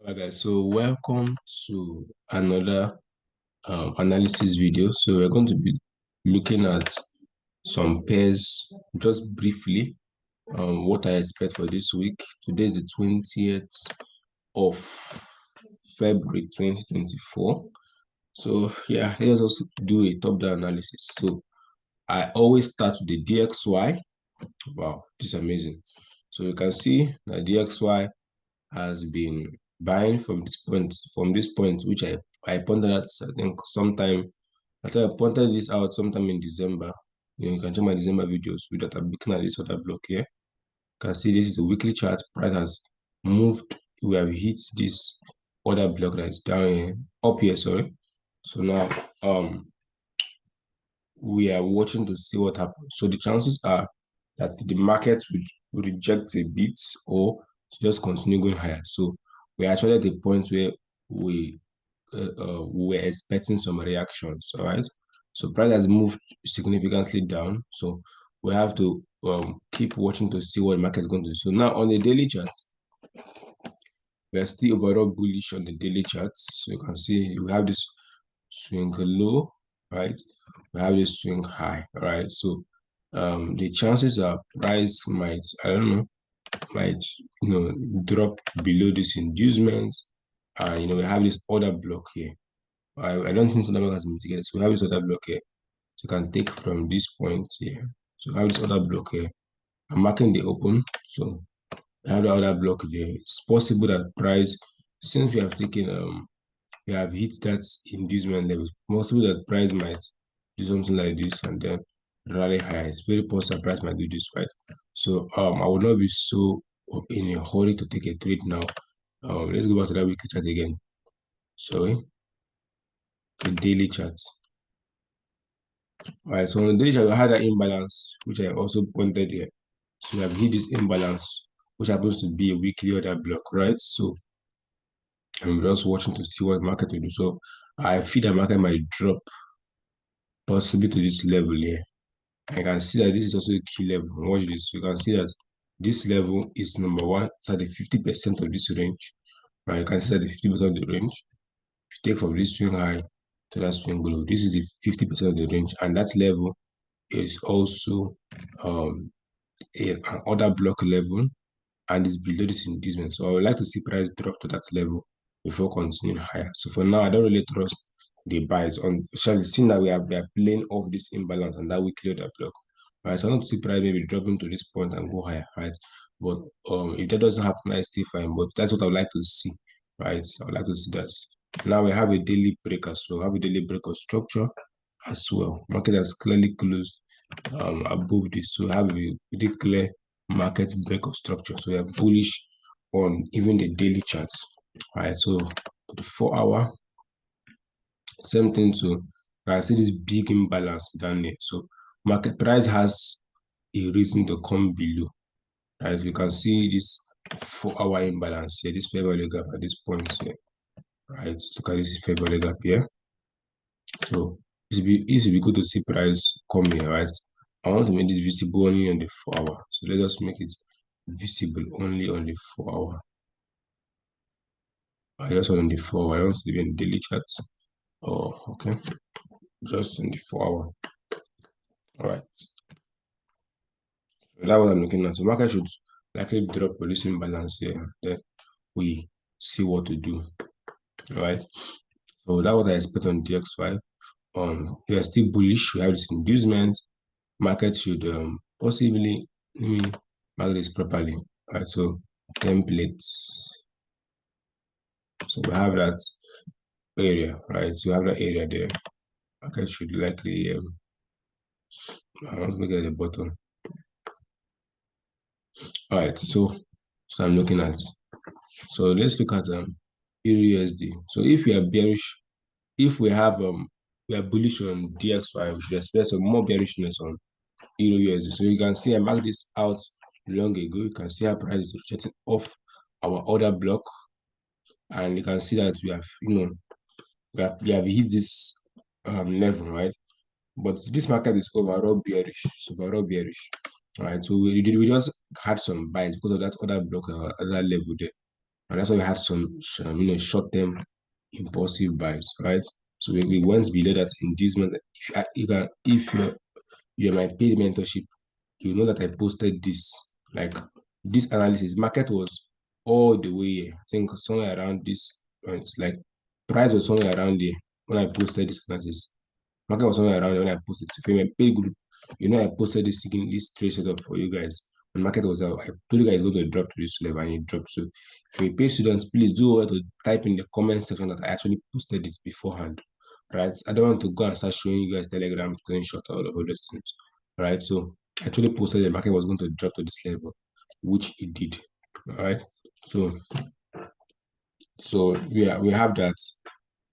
Alright guys, so welcome to another analysis video. So we're going to be looking at some pairs just briefly, what I expect for this week. Today is the 20th of February 2024. So yeah, let us also do a top-down analysis. So I always start with the DXY. Wow, this is amazing. So you can see that DXY has been buying from this point, which I pointed out, I think sometime. I think I pointed this out sometime in December. You can check my December videos that I'm looking at this other block here. You can see this is a weekly chart. Price has moved. We have hit this other block that is down here, up here, sorry. So now we are watching to see what happens. So the chances are that the market will reject a bit or just continue going higher. So we're actually at the point where we were expecting some reactions. All right. So price has moved significantly down. So we have to keep watching to see what the market is going to do. So now on the daily charts, we are still overall bullish on the daily charts. So you can see we have this swing low, right? We have this swing high, right? So the chances are price might, I don't know, might drop below this inducement, and we have this other block here. I don't think other block has been mitigated. So we have this other block here. So you can take from this point here. So we have this other block here. I'm marking the open. So we have the other block there. It's possible that price, since we have taken we have hit that inducement level, possible that price might do something like this and then rally higher. It's very possible price might do this, right? So I will not be so in a hurry to take a trade now. Let's go back to that weekly chart again. Sorry, the daily chart. All right, so on the daily chart, we had an imbalance, which I also pointed here. So we have hit this imbalance, which happens to be a weekly order block, right? So I'm just watching to see what market will do. So I feel the market might drop possibly to this level here. I can see that this is also a key level. Watch this. You can see that this level is number one, it's at the 50% of this range. Right? You can see that the 50% of the range. If you take from this swing high to that swing low, this is the 50% of the range, and that level is also an order block level, and is below this inducement. So I would like to see price drop to that level before continuing higher. So for now, I don't really trust the buys on, shall we see that we are playing off this imbalance and that weekly order block. Right, so I don't see price maybe dropping to this point and go higher, right? But if that doesn't happen, I still fine. But that's what I would like to see, right? I would like to see that. Now we have a daily break as well. Have a daily break of structure as well. Market has clearly closed above this, so have a pretty clear market break of structure. So we are bullish on even the daily charts. All right, so the 4 hour, same thing too. I see this big imbalance down there. So market price has a reason to come below. As we can see this 4 hour imbalance here, this fair value gap at this point here. Right, look at this fair value gap here. So it should be good to see price come here, right? I want to make this visible only on the 4 hour. So let us make it visible only on the 4 hour. I just want on the 4 hour. I don't want to be in daily charts. Oh, okay. Just in the 4 hour. All right. So that's what I'm looking at. So market should likely drop for this imbalance here. Then we see what to do. All right. So that's what I expect on DXY. We are still bullish. We have this inducement. Market should possibly, let me mark this properly. All right, so templates. So we have that area, right? So we have that area there. Market should likely, I want to make it at the bottom. All right, so I'm looking at. So let's look at EURUSD. So if we are bearish, if we have we are bullish on DXY, we should expect some more bearishness on EURUSD. So you can see I marked this out long ago. You can see how price is rotating off our order block, and you can see that we have we have hit this level, right? But this market is overall bearish. It's overall bearish. All right, so we just had some buys because of that other block, other level there. and that's why we had some short-term impulsive buys, right? So we went below that inducement. If you're my paid mentorship, you know that I posted this, like this analysis. Market was all the way here. I think somewhere around this point, like price was somewhere around there when I posted this analysis. Market was somewhere around there when I posted. So for my paid group, I posted this trade setup for you guys. When market was out, I told you guys it's going to drop to this level, and it dropped. So if you're a paid student, please do well to type in the comment section that I actually posted it beforehand. Right? I don't want to go and start showing you guys Telegram screenshot or all of those things. Right? So I actually posted the market was going to drop to this level, which it did. All right. So we have that.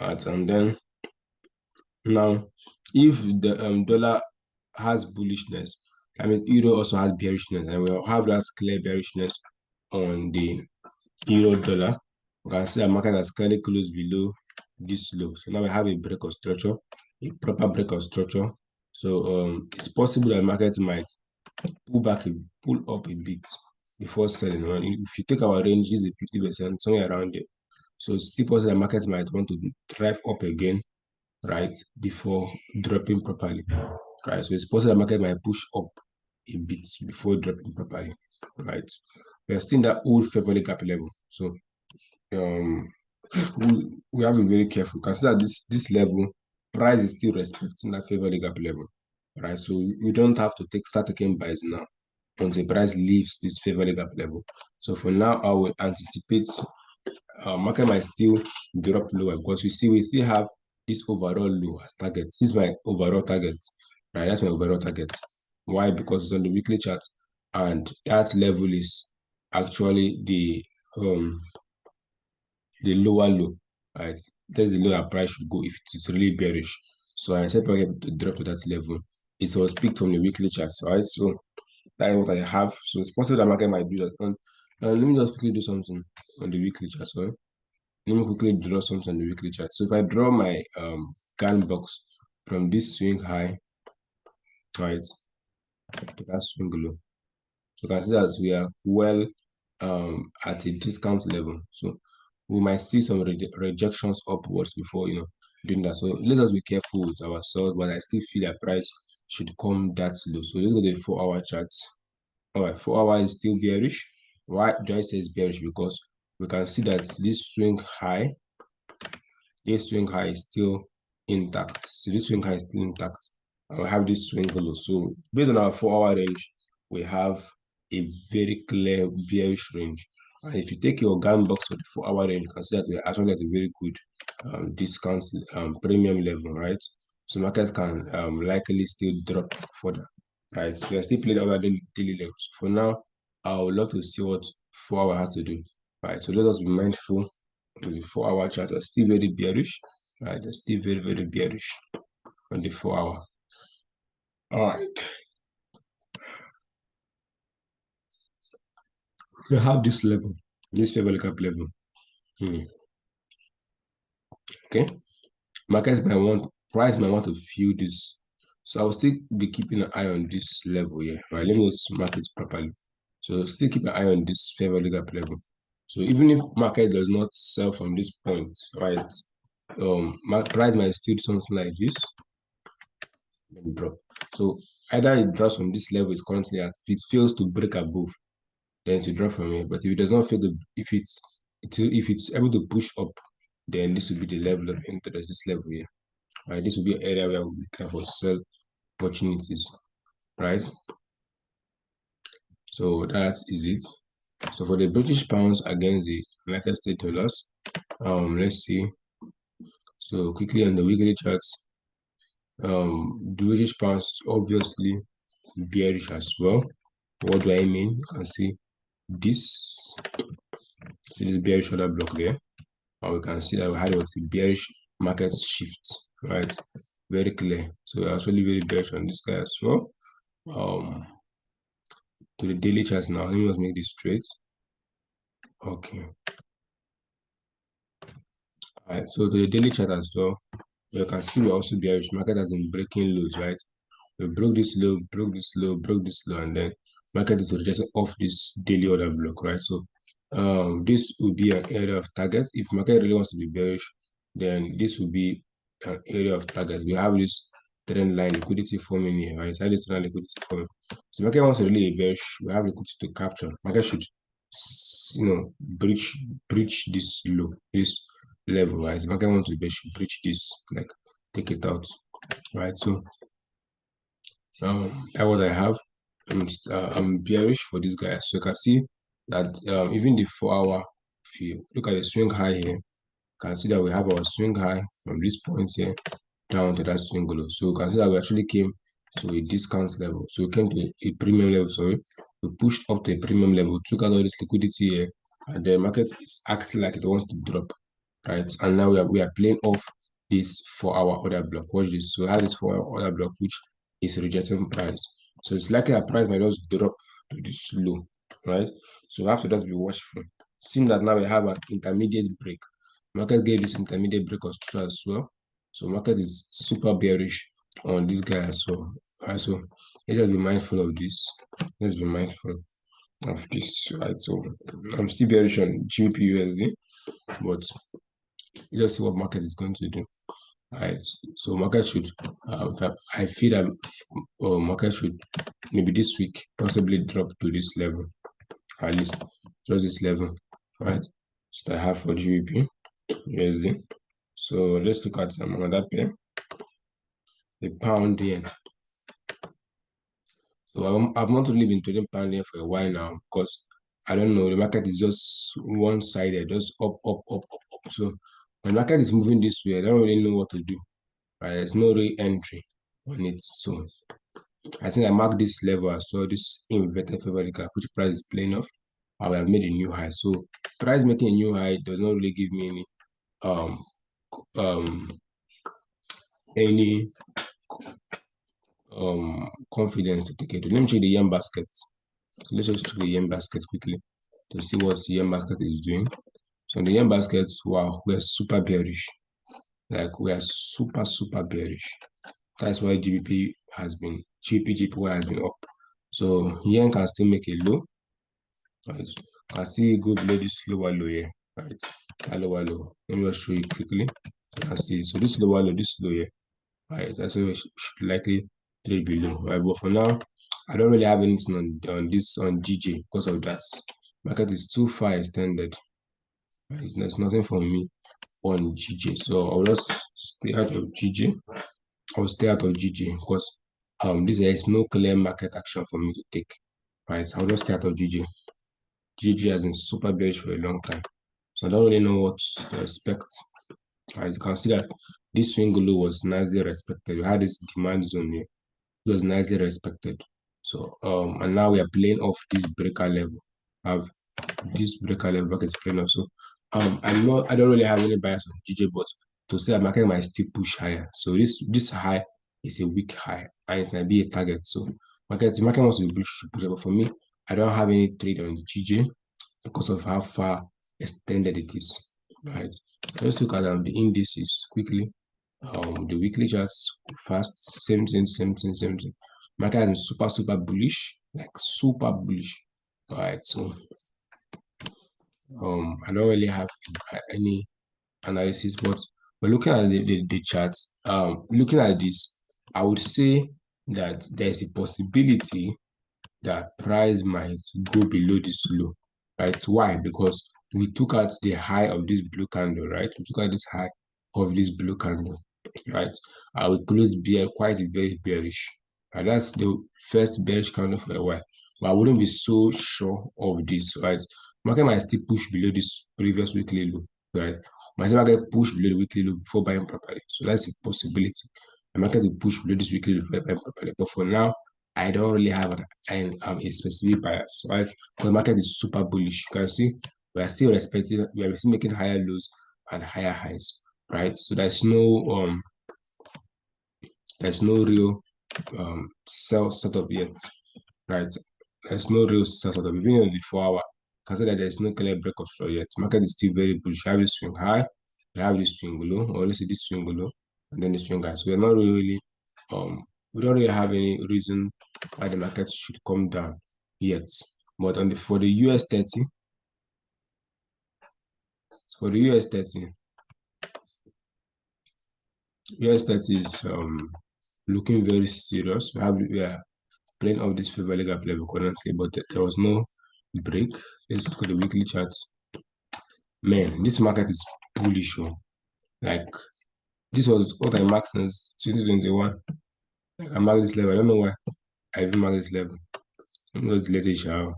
Right, and then now, if the dollar has bullishness, I mean euro also has bearishness, and we'll have that clear bearishness on the euro dollar. You can see the market has clearly closed below this low. So now we have a break of structure, a proper break of structure. So it's possible that market might pull up a bit before selling. If you take our range, this is 50%, somewhere around there. So it's still possible that market might want to drive up again, right, before dropping properly, right? So it's possible the market might push up a bit before dropping properly, right? We are still in that old favorable gap level. So um we have to be very careful. Consider this level, price is still respecting that favorable gap level, right? So we don't have to start taking buys now until price leaves this favorable gap level. So for now, I will anticipate market might still drop lower because we still have this overall low as target. This is my overall target, right? That's my overall target. Why? Because it's on the weekly chart, and that level is actually the lower low, right? That's the low that price should go if it is really bearish. So I said probably to drop to that level. It was picked from the weekly chart, right? So that is what I have. So it's possible that market might do that. And let me just quickly do something on the weekly chart. So let me quickly draw something on the weekly chart. So if I draw my gun box from this swing high, right, to that swing low, so you can see that we are well at a discount level. So we might see some rejections upwards before doing that. So let us be careful with ourselves, but I still feel that price should come that low. So let's go to the 4-hour charts. All right, 4 hour is still bearish. Why do I say it's bearish? Because we can see that this swing high is still intact. So this swing high is still intact. And we have this swing low. So based on our 4-hour range, we have a very clear bearish range. And if you take your gun box for the 4-hour range, you can see that we're actually at a very good discount premium level, right? So markets can likely still drop further, right? So we are still playing our daily levels. For now, I would love to see what 4-hour has to do, right? So let us be mindful. The 4-hour chart are still very bearish, right? They're still very, very bearish on the 4-hour. All right. We have this level, this favorable gap level. Okay. Price might want to feel this. So I'll still be keeping an eye on this level here, right? Let me just mark it properly. So still keep an eye on this favorable gap level. So even if market does not sell from this point, right? Price might still do something like this. Let me drop. So either it drops from this level it's currently at. If it fails to break above, then it will drop from here. But if it does not fail to, if it's able to push up, then this will be the level of interest. This level here, right? This will be an area where we can for sell opportunities, right? So that is it. So for the British pounds against the United States dollars, let's see. So quickly on the weekly charts, the British pounds is obviously bearish as well. What do I mean? You can see this bearish order block there, and we can see that we had what the bearish market shift, right? Very clear. So we're actually very bearish on this guy as well. To the daily charts now. Let me just make this straight. Okay. All right. So to the daily chart as well, you can see we're also bearish. Market has been breaking lows, right? We broke this low, broke this low, broke this low, and then market is rejecting off this daily order block, right? So this would be an area of target. If market really wants to be bearish, then this will be an area of target. We have this trend line liquidity forming here, right? So this trend line liquidity forming. So market wants to really be bearish. We have liquidity to capture. Market should, breach this low, this level, right? So market wants to be bearish, breach this, like take it out, right? So that's what I have. I'm bearish for this guy. So you can see that even the 4 hour, if you look at the swing high here, you can see that we have our swing high from this point here down to that swing low. So you can see that we actually came to a discount level. So we came to a premium level, sorry. We pushed up to a premium level, took out all this liquidity here, and the market is acting like it wants to drop, right? And now we are playing off this 4 hour order block. Watch this. So we have this 4 hour order block, which is rejecting price. So it's likely that price might just drop to this low, right? So we have to just be watchful. Seeing that now we have an intermediate break. Market gave this intermediate break as well. So market is super bearish on this guy as well. Right, so let's just be mindful of this. Let's be mindful of this. Right. So I'm still bearish on GBPUSD, but let's see what market is going to do. Right. So market should I feel that market should maybe this week possibly drop to this level, at least just this level, right? So I have for GBP USD. So let's look at another pair, the pound yen. So I've not really been trading pound yen for a while now because I don't know, the market is just one-sided, just up, up, up, up, up. So when the market is moving this way, I don't really know what to do. Right? There's no re-entry on it. So I think I marked this level as well, this inverted favorite gap, which price is playing off. I have made a new high. So price making a new high does not really give me um any confidence to take it. Let me check the yen basket. So let's just check the yen basket quickly to see what the yen basket is doing. So in the yen basket, wow, we are super bearish. Like we are super bearish. That's why GBPGPY has been up. So yen can still make a low. Right? Can still go below this lower low here. Right? That lower low. Let me just show you quickly. You can see. So this lower low, this low here. Right? That's why we should likely trade below. Right? But for now, I don't really have anything on this on GJ because of that. Market is too far extended. Right? There's nothing for me on GJ. So I'll just stay out of GJ. I'll stay out of GJ because there is no clear market action for me to take. Right? I'll just stay out of GJ. GG has been super bearish for a long time. So I don't really know what to expect. As you can see that this swing low was nicely respected. We had this demand zone here. It was nicely respected. So and now we are playing off this breaker level. Have this breaker level is playing off. So I don't really have any bias on GJ, but to say that market might still push higher. So this high is a weak high and it might be a target. So the market wants to push up, but for me, I don't have any trade on GJ because of how far extended it is, right? Let's look at the indices quickly. The weekly charts fast, same thing, same thing, same thing. Market is super bullish, like super bullish. All right, so I don't really have any analysis, but we're looking at the charts. Looking at this, I would say that there's a possibility that price might go below this low, right? Why? Because we took out the high of this blue candle, right? We took out this high of this blue candle, right? We closed bear quite very bearish. And that's the first bearish candle for a while. But I wouldn't be so sure of this, right? Market might still push below this previous weekly low, right? Might still market push below the weekly low before buying properly. So that's a possibility. The market will push below this weekly low before buying properly. But for now, I don't really have a specific bias, right? Because the market is super bullish. You can see we are still respecting, we are still making higher lows and higher highs, right? So there's no real sell setup yet, right? There's no real sell setup. Even on the 4 hour, consider that there's no clear break of floor yet. Market is still very bullish. We have this swing high, we have this swing low, or let's see this swing low, and then the swing high. So we're not really we don't really have any reason why the market should come down yet. But for the US 30, For the US 30 is looking very serious. We are playing off this favor leg up level currently, but there was no break. Let's look at the weekly charts. Man, this market is bullish. Oh. Like this was what I marked since 2021. Like I marked this level. I don't know why I even marked this level. I don't know the latest shower.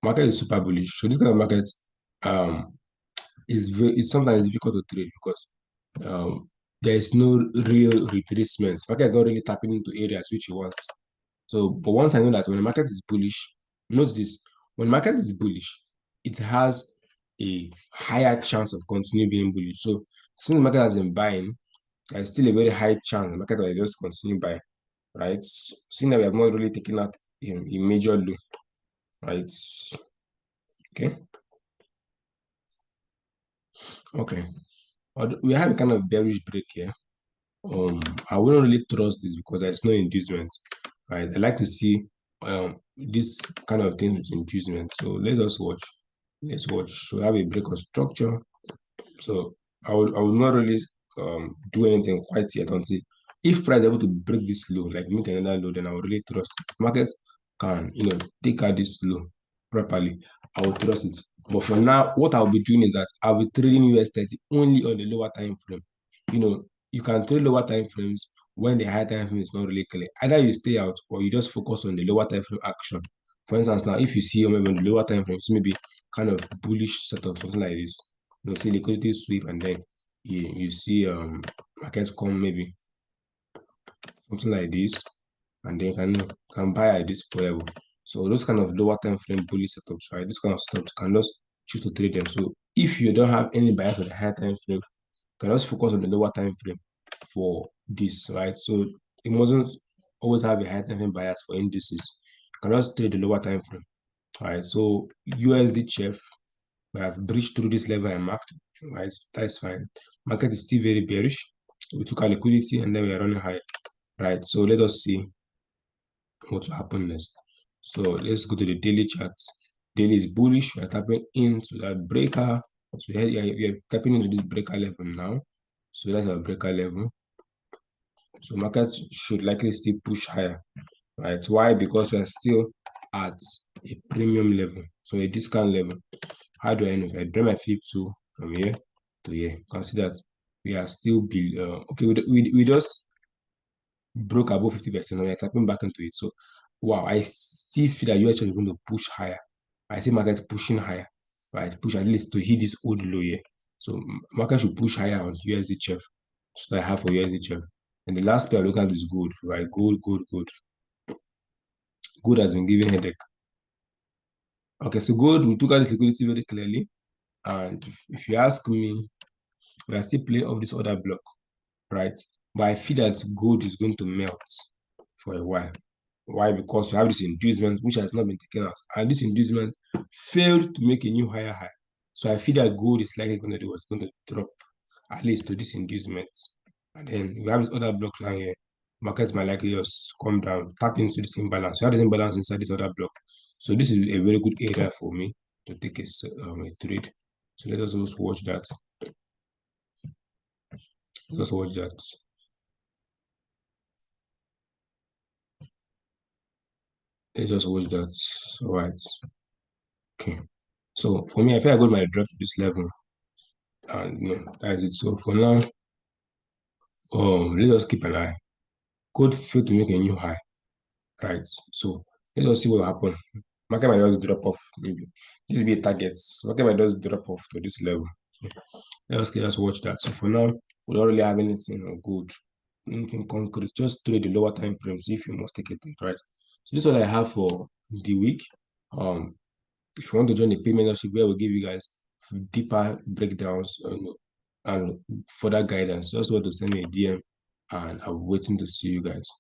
Market is super bullish. So this kind of market um is sometimes difficult to trade because there is no real retracement. Market is not really tapping into areas which you want. So, but once I know that when the market is bullish, note this: when the market is bullish, it has a higher chance of continuing being bullish. So, since the market has been buying, there's still a very high chance the market will just continue buying, right? Seeing that we have not really taken out a major low, right? Okay, okay. We have a kind of bearish break here. I wouldn't really trust this because there's no inducement, right? I like to see this kind of thing with inducement. So let's just watch. Let's watch. So I have a break of structure. So I will not really do anything quite yet until if price is able to break this low, like make another low, then I will really trust it. Market can take out this low properly. I will trust it. But for now, what I'll be doing is that I'll be trading US 30 only on the lower time frame. You can trade lower time frames when the higher time frame is not really clear. Either you stay out or you just focus on the lower time frame action. For instance, now if you see maybe on the lower time frames, maybe kind of bullish setup, something like this. See liquidity sweep and then you see markets come maybe something like this, and then you can buy at this level. So those kind of lower time frame bullish setups, right? This kind of setups can just choose to trade them. So if you don't have any bias on the higher time frame, you can just focus on the lower time frame for this, right? So it mustn't always have a high time frame bias for indices. You can just trade the lower time frame. All right, so USD chef, we have breached through this level and marked, right? That's fine. Market is still very bearish. We took our liquidity and then we are running high, right? So let us see what will happen next. So let's go to the daily charts. Daily is bullish. We are tapping into that breaker. So here we are tapping into this breaker level now. So that's our breaker level. So markets should likely still push higher, right? Why? Because we are still at a premium level, so a discount level. How do I know? If I draw my flip to from here to here, consider that we are still below. Okay, we just broke above 50% and we're tapping back into it. So, wow, I still feel that US is going to push higher. I see market pushing higher, right? Push at least to hit this old low here. So, market should push higher on USD chef. So, I have for USD chef. And the last pair I look at is gold, right? Gold, gold, gold. Gold has been giving headache. Okay, so gold, we took out this liquidity very clearly. And if you ask me, we are still playing off this other block, right? But I feel that gold is going to melt for a while. Why? Because we have this inducement which has not been taken out, and this inducement failed to make a new higher high. So I feel that gold is likely going to do what's going to drop at least to this inducement. And then we have this other block line here. Markets might likely just come down, tap into this imbalance. We have this imbalance inside this other block. So this is a very good area for me to take a trade. So let us also watch that. Let's watch that. Let's just watch that. All right. Okay. So for me, I feel I got my drop to this level. And that's it. So for now, let us keep an eye. Could fail to make a new high. Right. So let us see what will happen. Market might just drop off. Maybe this will be a target. Market might just drop off to this level. So let us watch that. So for now, we don't really have anything good, anything concrete. Just trade the lower time frames if you must take it, right? So this is what I have for the week. If you want to join the payment membership, where we give you guys deeper breakdowns and further guidance, just want to send me a DM, and I'm waiting to see you guys.